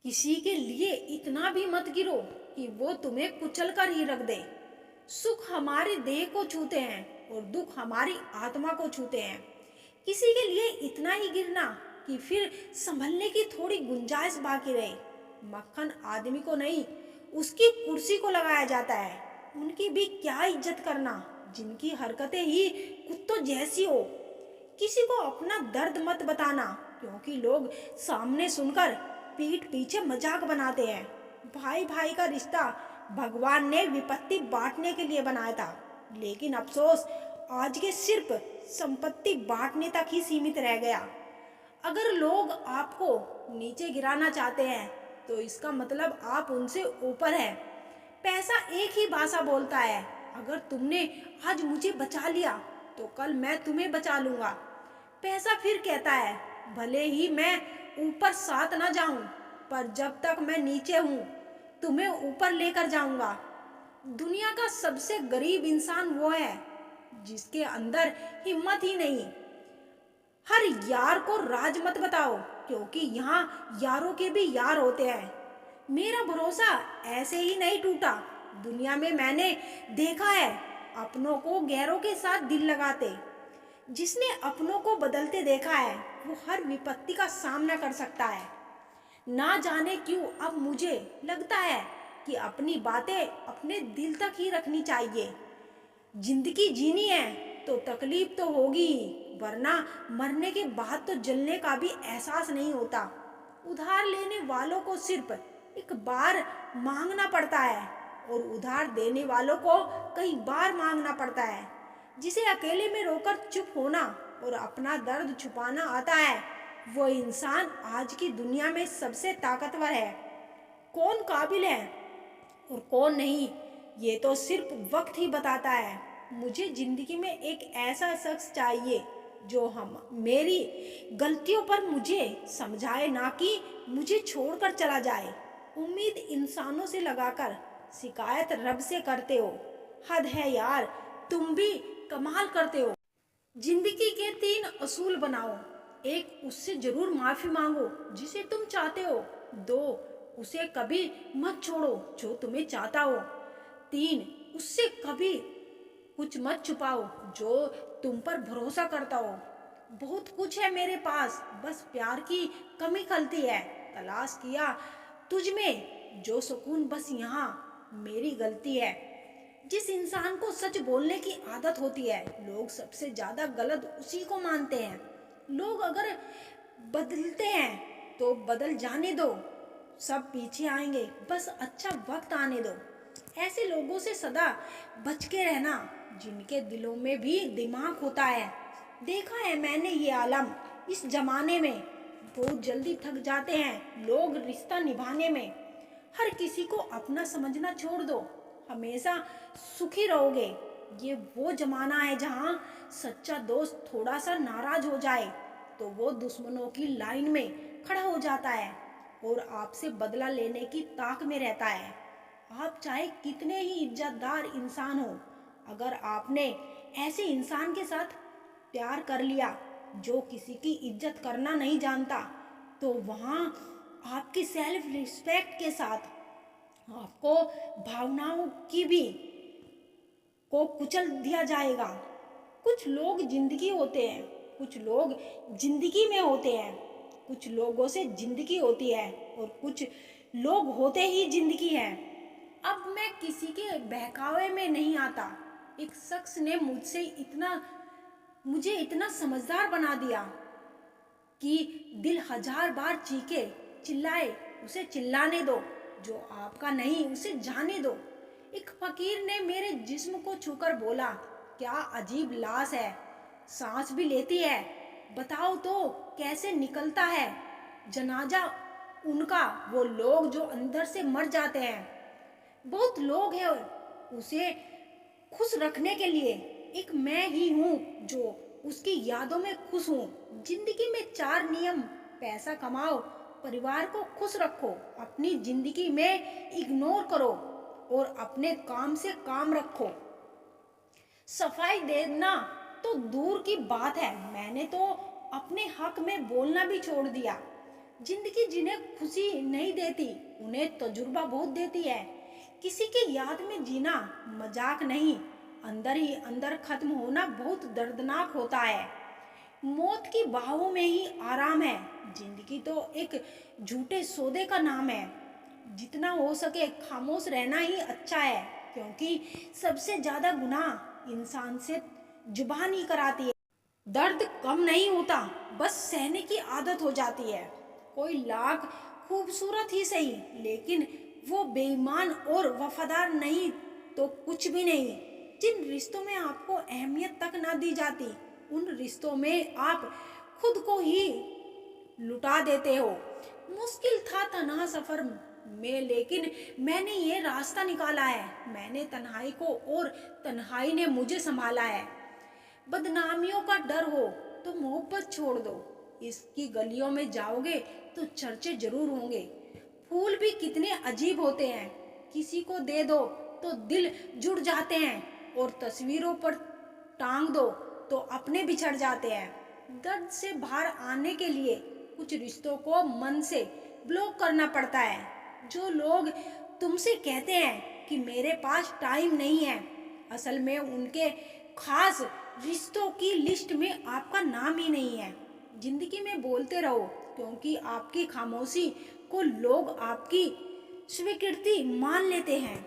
किसी के लिए इतना भी मत गिरो कि वो तुम्हें कुचल कर ही रख दे। सुख हमारे देह को छूते हैं और दुख हमारी आत्मा को छूते हैं। किसी के लिए इतना ही गिरना कि फिर संभलने की थोड़ी गुंजाइश बाकी रहे। मक्खन आदमी को नहीं, उसकी कुर्सी को लगाया जाता है। उनकी भी क्या इज्जत करना जिनकी हरकतें ही कुत्तों जैसी हो। किसी को अपना दर्द मत बताना, क्योंकि लोग सामने सुनकर पीठ पीछे मजाक बनाते हैं। भाई भाई का रिश्ता भगवान ने विपत्ति बांटने के लिए बनाया था, लेकिन अफसोस आज के सिर्फ संपत्ति बांटने तक ही सीमित रह गया। अगर लोग आपको नीचे गिराना चाहते हैं तो इसका मतलब आप उनसे ऊपर है। पैसा एक ही भाषा बोलता है। अगर तुमने आज मुझे बचा लिया तो कल मैं तुम्हें बचा लूंगा। पैसा फिर कहता है, भले ही मैं ऊपर साथ ना जाऊं, पर जब तक मैं नीचे हूं तुम्हें ऊपर लेकर जाऊंगा। दुनिया का सबसे गरीब इंसान वो है जिसके अंदर हिम्मत ही नहीं। हर यार को राज मत बताओ, क्योंकि यहाँ यारों के भी यार होते हैं। मेरा भरोसा ऐसे ही नहीं टूटा। दुनिया में मैंने देखा है अपनों को गैरों के साथ दिल लगाते। जिसने अपनों को बदलते देखा है वो हर विपत्ति का सामना कर सकता है। ना जाने क्यों अब मुझे लगता है कि अपनी बातें अपने दिल तक ही रखनी चाहिए। जिंदगी जीनी है तो तकलीफ तो होगी ही, वरना मरने के बाद तो जलने का भी एहसास नहीं होता। उधार लेने वालों को सिर्फ एक बार मांगना पड़ता है और उधार देने वालों को कई बार मांगना पड़ता है। जिसे अकेले में रोकर चुप होना और अपना दर्द छुपाना आता है, वो इंसान आज की दुनिया में सबसे ताकतवर है। कौन काबिल है और कौन नहीं, ये तो सिर्फ वक्त ही बताता है। मुझे जिंदगी में एक ऐसा शख्स चाहिए जो हम मेरी गलतियों पर मुझे समझाए, ना कि मुझे छोड़कर चला जाए। उम्मीद इंसानों से लगाकर शिकायत रब से करते हो। हद है यार, तुम भी कमाल करते हो। जिंदगी के 3 असूल बनाओ। 1, उससे जरूर माफी मांगो जिसे तुम चाहते हो। 2, उसे कभी मत छोड़ो जो तुम्हें चाहता हो। 3, उससे कभी कुछ मत छुपाओ जो तुम पर भरोसा करता हो। बहुत कुछ है मेरे पास, बस प्यार की कमी खलती है। तलाश किया तुझ में जो सुकून, बस यहाँ मेरी गलती है। जिस इंसान को सच बोलने की आदत होती है, लोग सबसे ज्यादा गलत उसी को मानते हैं। लोग अगर बदलते हैं तो बदल जाने दो, सब पीछे आएंगे, बस अच्छा वक्त आने दो। ऐसे लोगों से सदा बच के रहना जिनके दिलों में भी दिमाग होता है। देखा है मैंने ये आलम इस जमाने में, बहुत जल्दी थक जाते हैं लोग रिश्ता निभाने में। हर किसी को अपना समझना छोड़ दो, हमेशा सुखी रहोगे। ये वो जमाना है जहाँ सच्चा दोस्त थोड़ा सा नाराज हो जाए तो वो दुश्मनों की लाइन में खड़ा हो जाता है और आपसे बदला लेने की ताक में रहता है। आप चाहे कितने ही इज्जतदार इंसान हो, अगर आपने ऐसे इंसान के साथ प्यार कर लिया जो किसी की इज्जत करना नहीं जानता, तो वहाँ आपकी सेल्फ रिस्पेक्ट के साथ आपको भावनाओं की भी को कुचल दिया जाएगा। कुछ लोग जिंदगी होते हैं, कुछ लोग जिंदगी में होते हैं, कुछ लोगों से जिंदगी होती है और कुछ लोग होते ही जिंदगी है। अब मैं किसी के बहकावे में नहीं आता। एक शख्स ने मुझे इतना समझदार बना दिया कि दिल 1000 बार चीखे चिल्लाए उसे चिल्लाने दो, जो आपका नहीं उसे जाने दो। एक फकीर ने मेरे जिस्म को छूकर बोला, क्या अजीब लाश है, सांस भी लेती है, बताओ तो कैसे निकलता है जनाजा उनका, वो लोग जो अंदर से मर जाते हैं। बहुत लोग हैं उसे खुश रखने के लिए, एक मैं ही हूँ जो उसकी यादों में खुश हूँ। जिंदगी में 4 नियम: पैसा कमाओ, परिवार को खुश रखो, अपनी जिंदगी में इग्नोर करो और अपने काम से काम रखो। सफाई देना तो दूर की बात है, मैंने तो अपने हक में बोलना भी छोड़ दिया। जिंदगी जिन्हें खुशी नहीं देती उन्हें तजुर्बा बहुत देती है। किसी की याद में जीना मजाक नहीं, अंदर ही अंदर खत्म होना बहुत दर्दनाक होता है। मौत की बाहों में ही आराम है। जिंदगी तो एक झूठे सौदे का नाम है। जितना हो सके खामोश रहना ही अच्छा है, क्योंकि सबसे ज्यादा गुनाह इंसान से जुबान ही कराती है। दर्द कम नहीं होता, बस सहने की आदत हो जाती है। कोई लाख खूबसूरत ही सही, लेकिन वो बेईमान और वफादार नहीं तो कुछ भी नहीं। जिन रिश्तों में आपको अहमियत तक ना दी जाती, उन रिश्तों में आप खुद को ही लुटा देते हो। मुश्किल था तन्हा सफर में, लेकिन मैंने ये रास्ता निकाला है। मैंने तन्हाई को और तन्हाई ने मुझे संभाला है। बदनामियों का डर हो तो मोहब्बत छोड़ दो। इसकी गलियों में जाओगे तो चर्चे जरूर होंगे। फूल भी कितने अजीब होते हैं, किसी को दे दो तो दिल जुड़ जाते हैं, और तस्वीरों पर टांग दो तो अपने बिछड़ जाते हैं। दर्द से बाहर आने के लिए कुछ रिश्तों को मन से ब्लॉक करना पड़ता है। जो लोग तुमसे कहते हैं कि मेरे पास टाइम नहीं है, असल में उनके खास रिश्तों की लिस्ट में आपका नाम ही नहीं है। जिंदगी में बोलते रहो, क्योंकि आपकी खामोशी को लोग आपकी स्वीकृति मान लेते हैं।